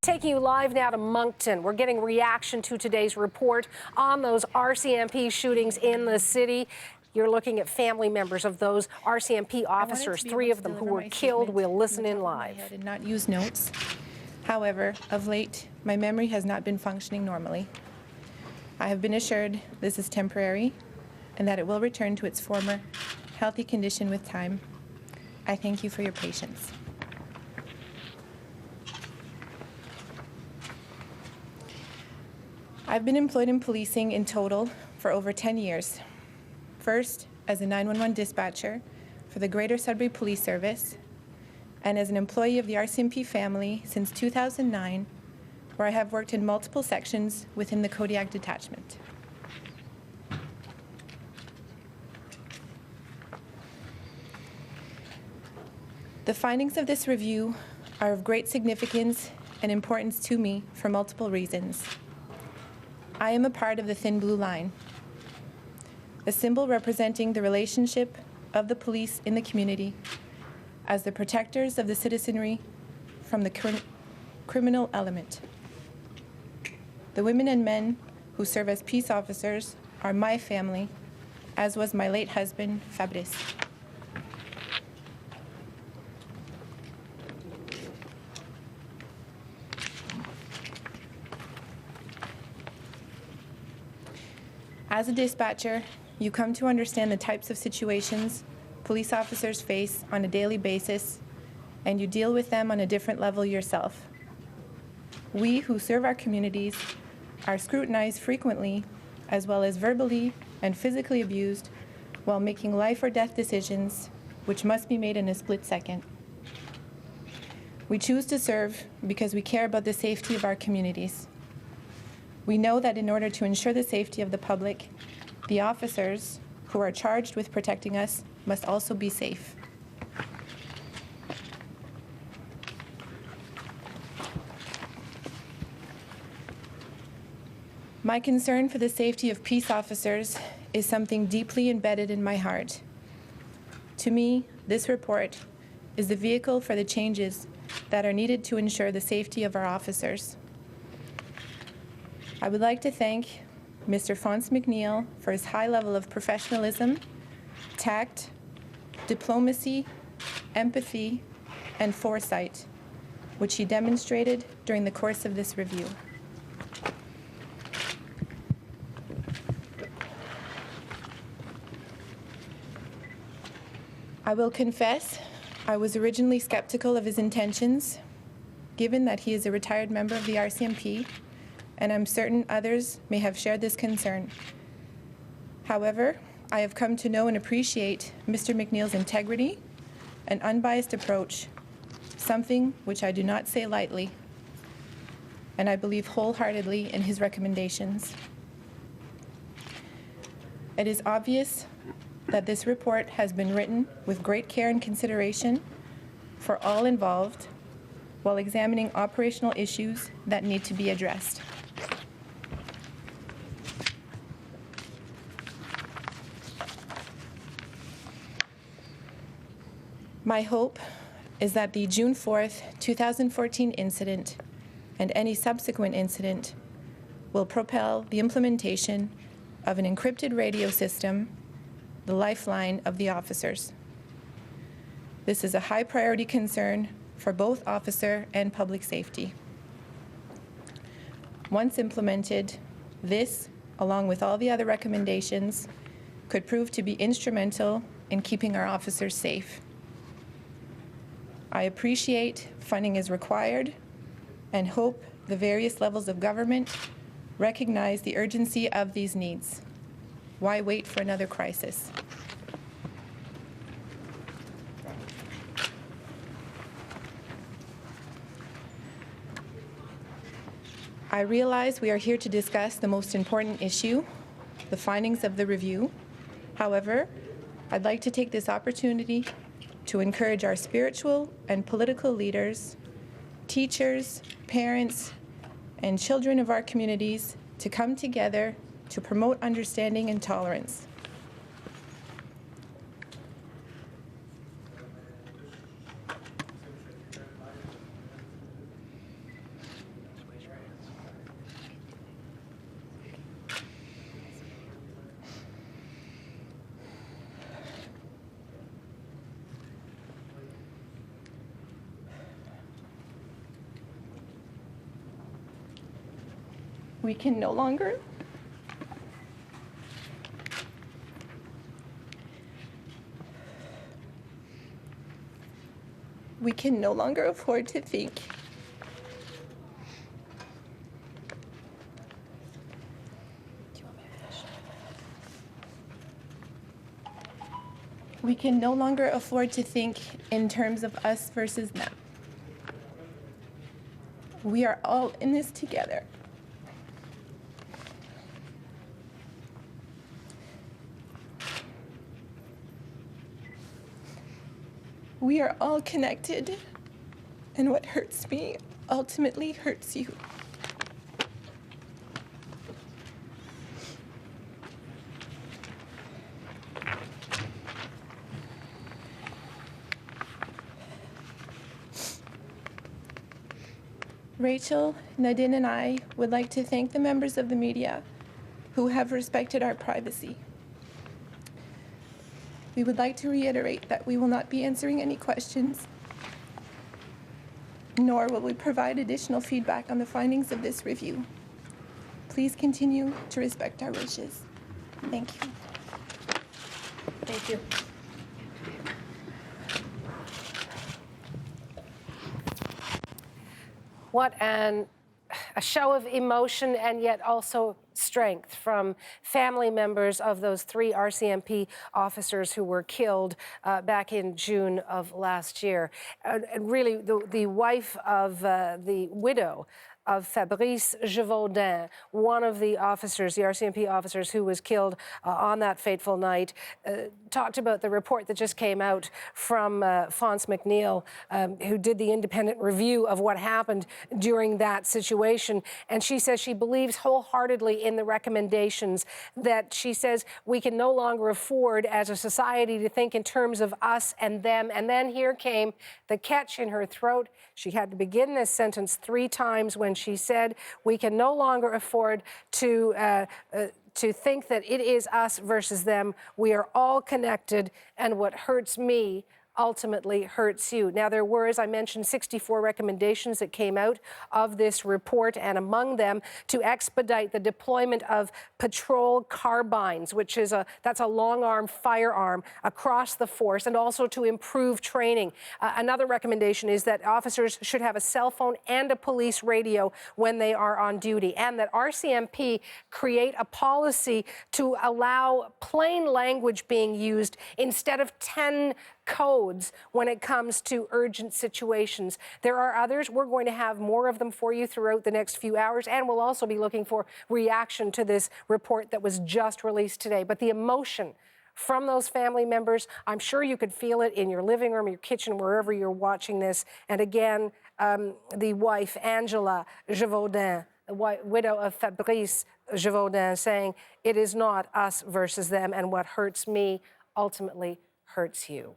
Taking you live now to Moncton. We're getting reaction to today's report on those RCMP shootings in the city. You're looking at family members of those RCMP officers, 3 of them who were killed. We'll listen in live. And not use notes. However, of late, my memory has not been functioning normally. I have been assured this is temporary and that it will return to its former healthy condition with time. I thank you for your patience. I've been employed in policing in total for over 10 years. First, as a 911 dispatcher for the Greater Sudbury Police Service, and as an employee of the RCMP family since 2009, where I have worked in multiple sections within the Kodiak detachment. The findings of this review are of great significance and importance to me for multiple reasons. I am a part of the thin blue line, a symbol representing the relationship of the police in the community as the protectors of the citizenry from the criminal element. The women and men who serve as peace officers are my family, as was my late husband, Fabrice. As a dispatcher, you come to understand the types of situations police officers face on a daily basis, and you deal with them on a different level yourself. We who serve our communities are scrutinized frequently, as well as verbally and physically abused while making life or death decisions, which must be made in a split second. We choose to serve because we care about the safety of our communities. We know that in order to ensure the safety of the public, the officers who are charged with protecting us must also be safe. My concern for the safety of peace officers is something deeply embedded in my heart. To me, this report is the vehicle for the changes that are needed to ensure the safety of our officers. I would like to thank Mr. Fabrice Gevaudan for his high level of professionalism, tact, diplomacy, empathy, and foresight, which he demonstrated during the course of this review. I will confess, I was originally skeptical of his intentions, given that he is a retired member of the RCMP, and I'm certain others may have shared this concern. However, I have come to know and appreciate Mr. McNeil's integrity and unbiased approach, something which I do not say lightly, and I believe wholeheartedly in his recommendations. It is obvious that this report has been written with great care and consideration for all involved while examining operational issues that need to be addressed. My hope is that the June 4th, 2014 incident and any subsequent incident will propel the implementation of an encrypted radio system, the lifeline of the officers. This is a high priority concern for both officer and public safety. Once implemented, this, along with all the other recommendations, could prove to be instrumental in keeping our officers safe. I appreciate funding is required and hope the various levels of government recognize the urgency of these needs. Why wait for another crisis? I realize we are here to discuss the most important issue, the findings of the review. However, I'd like to take this opportunity to encourage our spiritual and political leaders, teachers, parents, and children of our communities to come together to promote understanding and tolerance. We can no longer afford to think in terms of us versus them. We are all in this together. We are all connected, and what hurts me ultimately hurts you. Rachel, Nadine, and I would like to thank the members of the media who have respected our privacy. We would like to reiterate that we will not be answering any questions, nor will we provide additional feedback on the findings of this review. Please continue to respect our wishes. Thank you. Thank you. What a show of emotion and yet also strength from family members of those 3 RCMP officers who were killed back in June of last year. And really, the wife of the widow of Fabrice Gevaudan, one of the officers, the RCMP officers who was killed on that fateful night, talked about the report that just came out from Fabrice McNeil, who did the independent review of what happened during that situation. And she says she believes wholeheartedly in the recommendations that she says we can no longer afford as a society to think in terms of us and them. And then here came the catch in her throat. She had to begin this sentence 3 times when she said we can no longer afford to think that it is us versus them. We are all connected, and what hurts me ultimately hurts you. Now, there were, as I mentioned, 64 recommendations that came out of this report, and among them to expedite the deployment of patrol carbines, which is that's a long-arm firearm across the force, and also to improve training. Another recommendation is that officers should have a cell phone and a police radio when they are on duty, and that RCMP create a policy to allow plain language being used instead of 10 codes when it comes to urgent situations. There are others. We're going to have more of them for you throughout the next few hours, and we'll also be looking for reaction to this report that was just released today. But the emotion from those family members, I'm sure you could feel it in your living room, your kitchen, wherever you're watching this. And again, the wife, Angela Gevaudan, the widow of Fabrice Gevaudan, saying, it is not us versus them, and what hurts me ultimately hurts you.